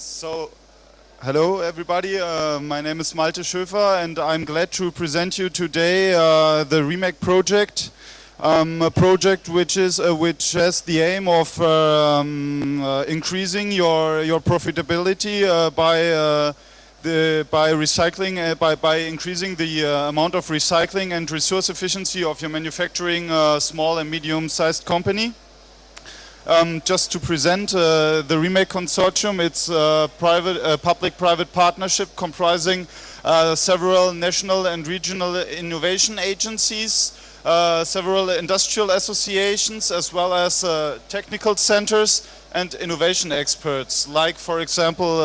So, hello everybody, my name is Malte Schöffer and I'm glad to present you today the Remake project. A project which has the aim of increasing your profitability by recycling, by increasing the amount of recycling and resource efficiency of your manufacturing small and medium-sized company. Just to present the Remake Consortium, it's a public-private partnership comprising several national and regional innovation agencies, several industrial associations, as well as technical centers and innovation experts, like, for example,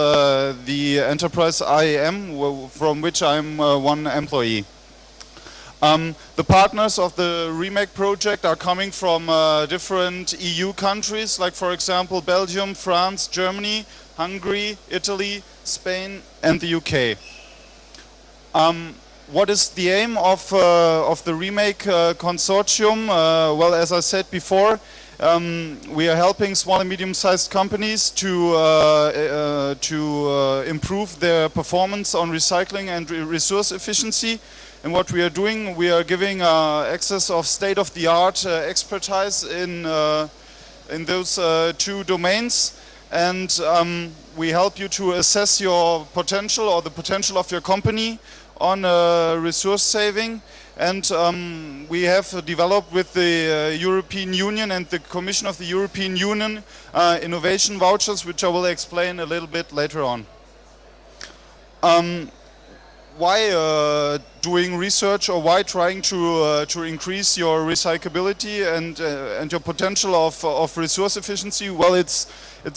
the enterprise IEM, from which I'm one employee. The partners of the Remake project are coming from different EU countries, like, for example, Belgium, France, Germany, Hungary, Italy, Spain and the UK. What is the aim of the Remake consortium? Well, as I said before, we are helping small and medium-sized companies to improve their performance on recycling and resource efficiency. And what we are doing, we are giving access of state-of-the-art expertise in those two domains, and we help you to assess your potential or the potential of your company on resource saving. And we have developed with the European Union and the Commission of the European Union innovation vouchers, which I will explain a little bit later on. Why doing research, or why trying to increase your recyclability and your potential of resource efficiency? Well, it's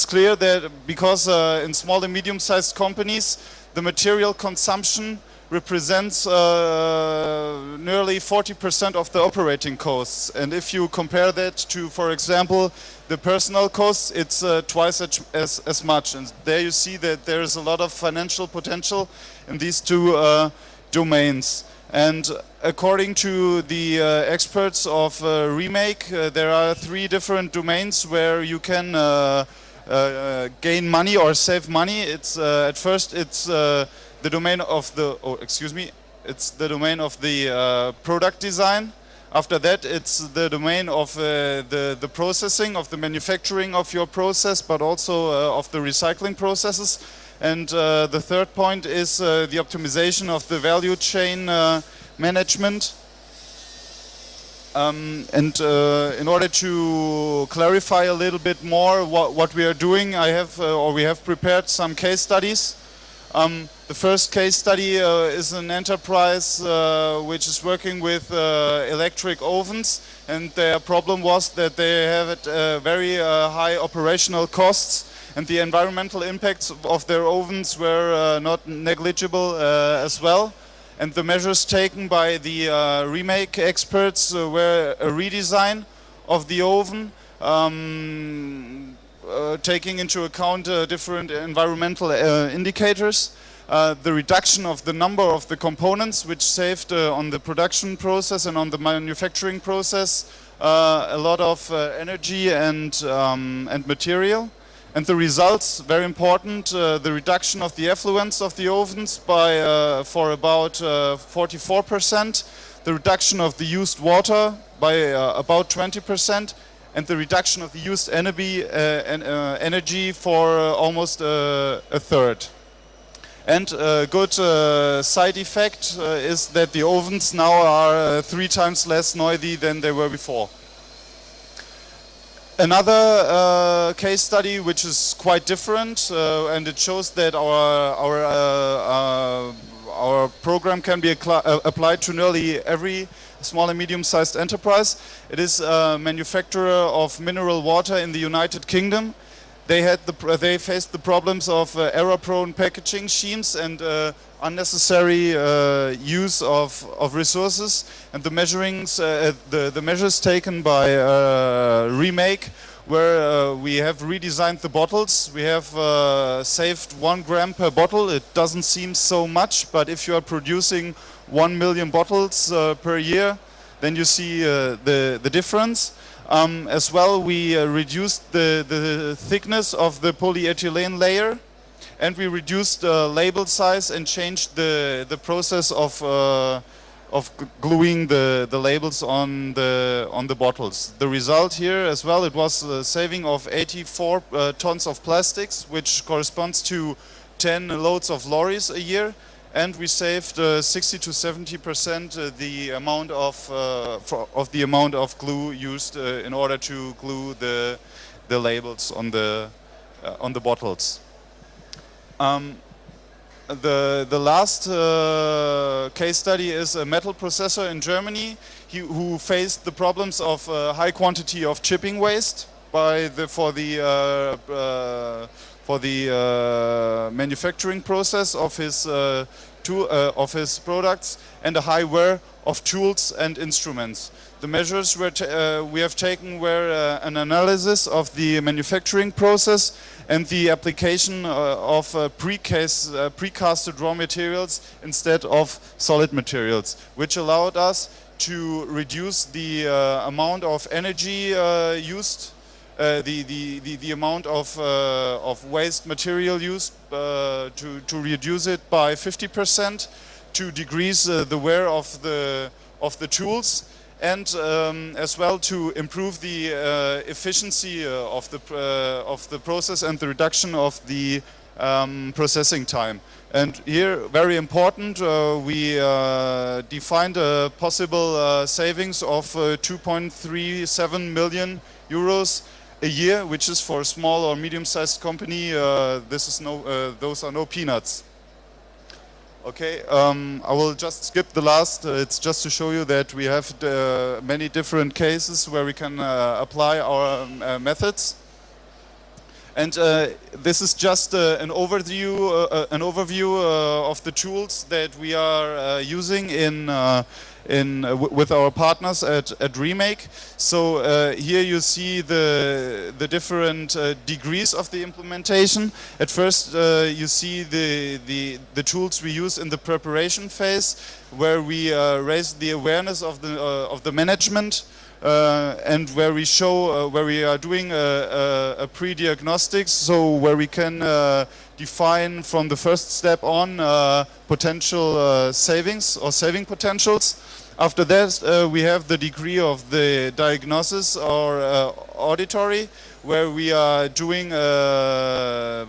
clear that because in small and medium-sized companies, the material consumption represents nearly 40% of the operating costs. And if you compare that to, for example, the personnel costs, it's twice as much. And there you see that there is a lot of financial potential in these two domains. And according to the experts of Remake, there are three different domains where you can gain money or save money. It's at first it's the domain of the it's the domain of the product design. After that, it's the domain of the processing, of the manufacturing of your process, but also of the recycling processes. And the third point is the optimization of the value chain management. In order to clarify a little bit more what we are doing, we have prepared some case studies. The first case study is an enterprise which is working with electric ovens, and their problem was that they have very high operational costs, and the environmental impacts of their ovens were not negligible as well. And the measures taken by the Remake experts were a redesign of the oven, taking into account different environmental indicators, the reduction of the number of the components, which saved on the production process and on the manufacturing process a lot of energy and material. And the results, very important, the reduction of the effluents of the ovens for about 44%, the reduction of the used water by about 20%, and the reduction of the used energy for almost a third. And a good side effect is that the ovens now are 3 times less noisy than they were before. Another case study which is quite different, and it shows that our program can be applied to nearly every small and medium-sized enterprise. It is a manufacturer of mineral water in the United Kingdom. They faced the problems of error-prone packaging schemes and unnecessary use of resources, and the measures taken by Remake, where we have redesigned the bottles. We have saved 1 gram per bottle. It doesn't seem so much, but if you are producing 1 million bottles per year, then you see the difference. As well, we reduced the thickness of the polyethylene layer and we reduced the label size and changed the process of gluing the labels on the bottles. The result here as well, it was a saving of 84 tons of plastics, which corresponds to 10 loads of lorries a year, and we saved 60 to 70% the amount of glue used in order to glue the labels on the bottles. The last case study is a metal processor in Germany who faced the problems of high quantity of chipping waste for the manufacturing process of his products, and a high wear of tools and instruments. The measures we have taken were an analysis of the manufacturing process and the application of precasted raw materials instead of solid materials, which allowed us to reduce the amount of energy used, the amount of waste material used, to reduce it by 50%, to decrease the wear of the tools, and as well to improve the efficiency of the process and the reduction of the processing time. And here, very important, we defined a possible savings of 2.37 million euros a year, which is for a small or medium-sized company. Those are no peanuts. Okay, I will just skip the last. It's just to show you that we have many different cases where we can apply our methods. And this is just an overview of the tools that we are using with our partners at Remake. So here you see the different degrees of the implementation. At first you see the tools we use in the preparation phase, where we raise the awareness of the management, and where we show where we are doing a pre-diagnostics, so where we can define from the first step on potential savings or saving potentials. After that we have the degree of the diagnosis or auditory, where we are doing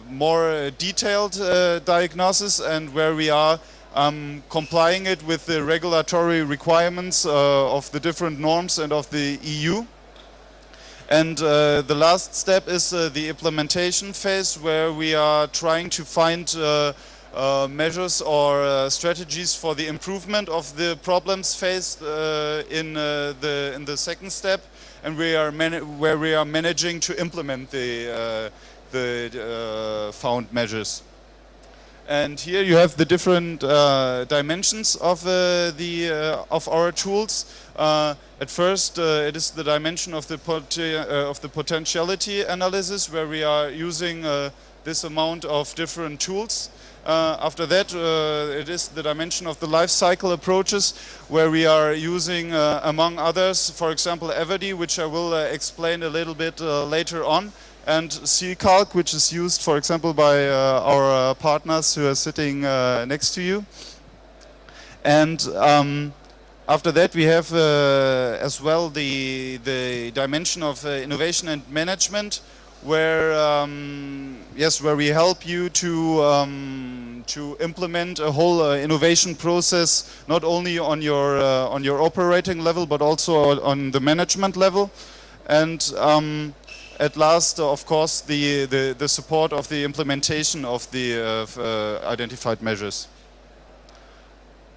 more detailed diagnosis, and where we are complying it with the regulatory requirements of the different norms and of the EU. And the last step is the implementation phase, where we are trying to find measures or strategies for the improvement of the problems faced in the second step, and where we are managing to implement the found measures. And here you have the different dimensions of our tools. At first, it is the dimension of the potentiality analysis, where we are using this amount of different tools. After that, it is the dimension of the life cycle approaches, where we are using, among others, for example, Everdy, which I will explain a little bit later on, and C-Calc, which is used, for example, by our partners who are sitting next to you. And after that, we have as well the dimension of innovation and management, where where we help you to implement a whole innovation process, not only on your operating level, but also on the management level. And at last, of course, the support of the implementation of the identified measures.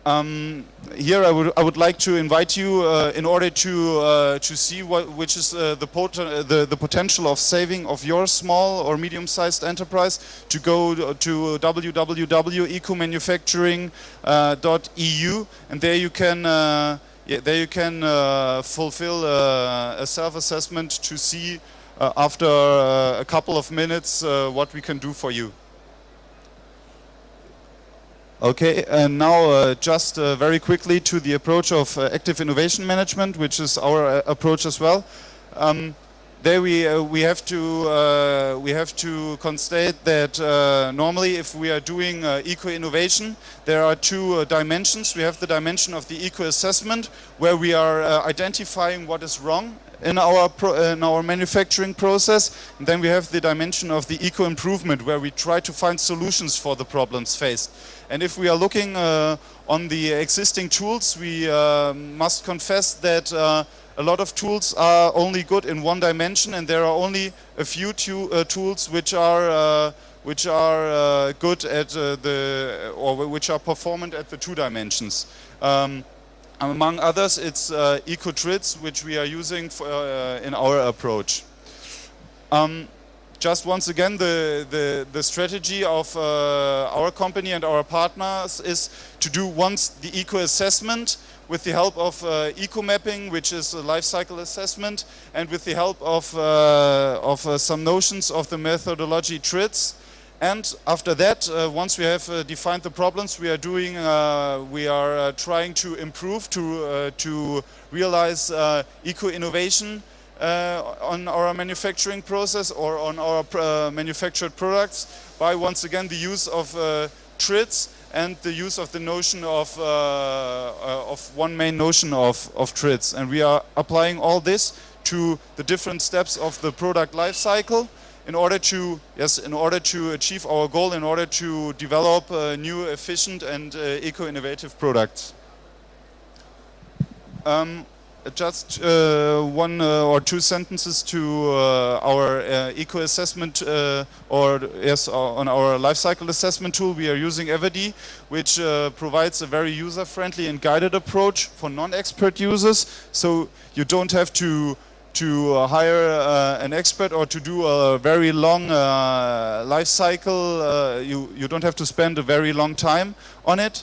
Here I would like to invite you in order to see which is the potential of saving of your small or medium-sized enterprise, to go to www.ecomanufacturing.eu, and there you can fulfill a self-assessment to see after a couple of minutes what we can do for you. Okay, and now just very quickly to the approach of active innovation management, which is our approach as well. there we have to constate that normally if we are doing eco-innovation, there are two dimensions. We have the dimension of the eco-assessment, where we are identifying what is wrong in our manufacturing process, and then we have the dimension of the eco-improvement, where we try to find solutions for the problems faced. And if we are looking on the existing tools, we must confess that a lot of tools are only good in one dimension, and there are only a few tools which are good at which are performant at the two dimensions. Among others, it's eco-trids, which we are using in our approach. Just once again, the strategy of our company and our partners is to do once the eco-assessment with the help of eco-mapping, which is a life cycle assessment, and with the help of some notions of the methodology TRIDS. And after that, once we have defined the problems, we are trying to improve, to realize eco-innovation on our manufacturing process or on our manufactured products by, once again, the use of TRIDS and the use of the notion of one main notion of TRIDS. And we are applying all this to the different steps of the product life cycle in order to achieve our goal, in order to develop new, efficient and eco-innovative products. Just one or two sentences to our eco-assessment on our life cycle assessment tool. We are using Everdy, which provides a very user-friendly and guided approach for non-expert users. So you don't have to hire an expert or to do a very long life cycle. You don't have to spend a very long time on it.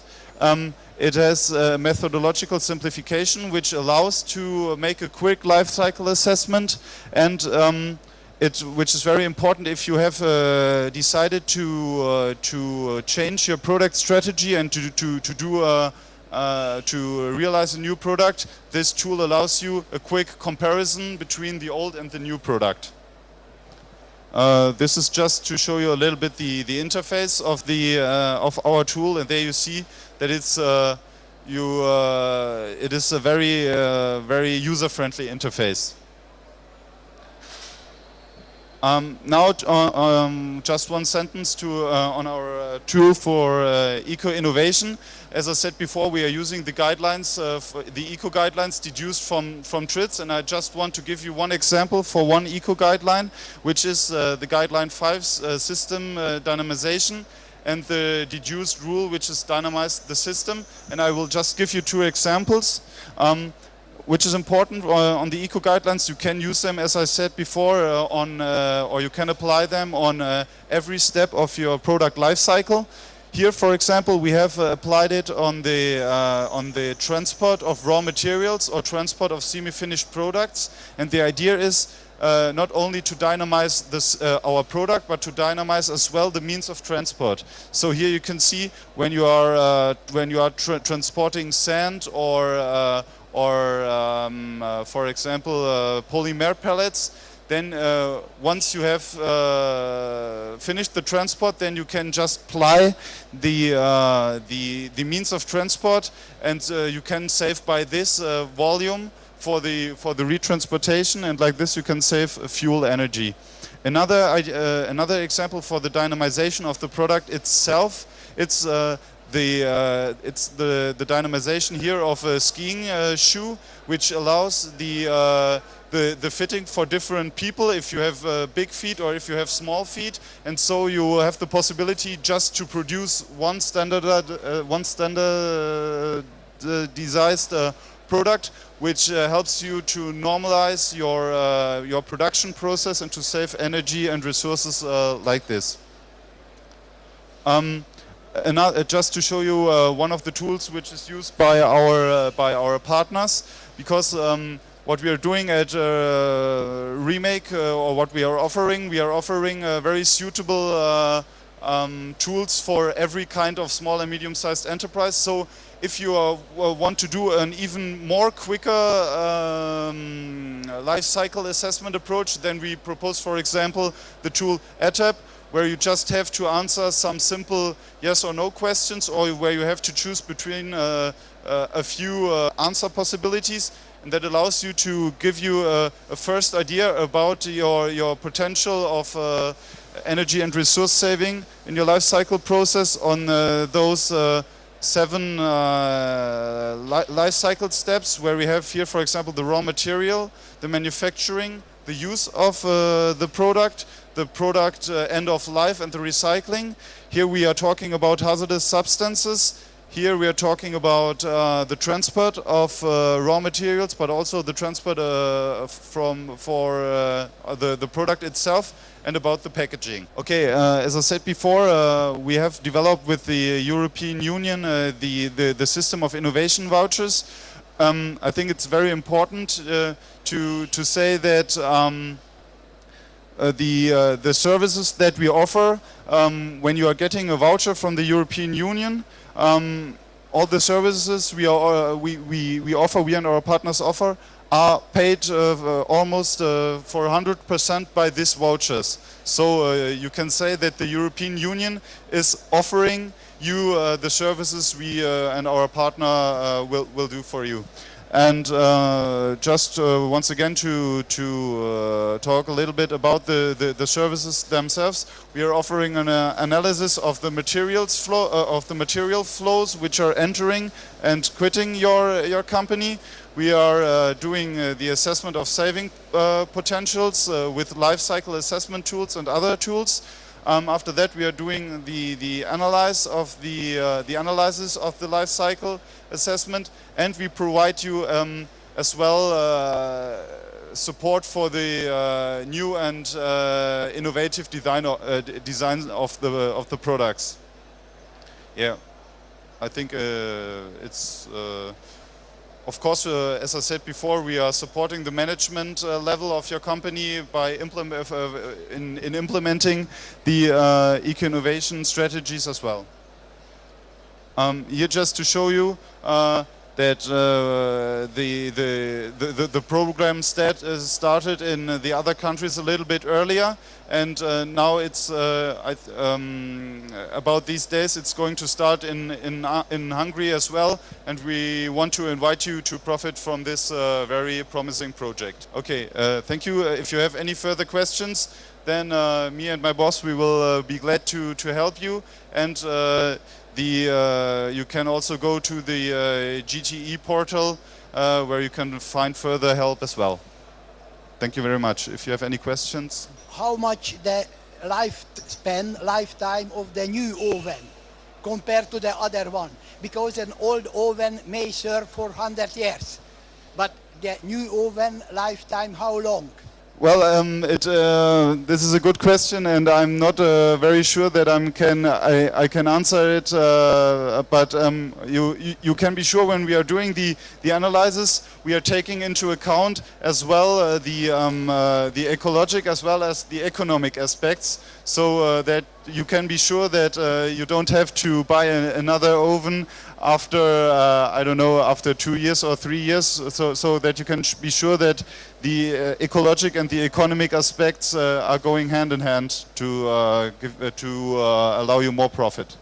It has a methodological simplification which allows to make a quick life cycle assessment, and which is very important if you have decided to change your product strategy and to realize a new product. This tool allows you a quick comparison between the old and the new product. This is just to show you a little bit the interface of our tool, and there you see that it is a very user-friendly interface. Now, just one sentence on our tool for eco-innovation. As I said before, we are using the guidelines, the eco guidelines deduced from TRIDS, and I just want to give you one example for one eco guideline, which is the guideline 5's system dynamization, and the deduced rule, which is dynamize the system. And I will just give you two examples. Which is important on the eco guidelines. You can use them, as I said before, or you can apply them on every step of your product life cycle. Here, for example, we have applied it on the transport of raw materials or transport of semi-finished products. And the idea is not only to dynamize our product, but to dynamize as well the means of transport. So here you can see when you are transporting sand or for example, polymer pellets. Then once you have finished the transport, then you can just ply the means of transport, and you can save by this volume for the retransportation, and like this you can save fuel energy. Another example for the dynamization of the product itself. It's the dynamization here of a skiing shoe, which allows the fitting for different people, if you have big feet or if you have small feet, and so you have the possibility just to produce one standardized product, which helps you to normalize your production process and to save energy and resources like this. Just to show you one of the tools which is used by our partners, because what we are doing at Remake, or what we are offering a very suitable tools for every kind of small and medium-sized enterprise. So if you want to do an even more quicker life cycle assessment approach, then we propose, for example, the tool ETAP, where you just have to answer some simple yes or no questions, or where you have to choose between a few answer possibilities, and that allows you to give you a first idea about your potential of energy and resource saving in your life cycle process on those 7 life cycle steps, where we have here, for example, the raw material, the manufacturing, the use of the product end of life, and the recycling. Here we are talking about hazardous substances. Here we are talking about the transport of raw materials, but also the transport for the product itself, and about the packaging. Okay, as I said before, we have developed with the European Union the system of innovation vouchers. I think it's very important to say that the services that we offer, when you are getting a voucher from the European Union, all the services we offer, we and our partners offer, are paid almost for 100% by these vouchers. So you can say that the European Union is offering you the services we and our partner will do for you. And just once again to talk a little bit about the services themselves, we are offering an analysis of the materials flow of the material flows which are entering and quitting your company. We are doing the assessment of saving potentials with life cycle assessment tools and other tools. After that, we are doing the analysis of the life cycle assessment, and we provide you as well support for the new and innovative design of the products. Yeah, I think it's. Of course, as I said before, we are supporting the management level of your company by implementing the eco-innovation strategies as well. Here just to show you that the program started in the other countries a little bit earlier, and now it's about these days it's going to start in Hungary as well, and we want to invite you to profit from this very promising project. Okay, thank you. If you have any further questions, then me and my boss, we will be glad to help you. And you can also go to the GTE portal where you can find further help as well. Thank you very much. If you have any questions. How much the lifetime of the new oven compared to the other one? Because an old oven may serve for 100 years, but the new oven lifetime, how long? Well, this is a good question, and I'm not very sure that I can answer it. But you can be sure when we are doing the analysis, we are taking into account as well the ecologic as well as the economic aspects, so that you can be sure that you don't have to buy another oven after I don't know, after 2 years or 3 years, so that you can be sure that the ecologic and the economic aspects are going hand in hand to allow you more profit.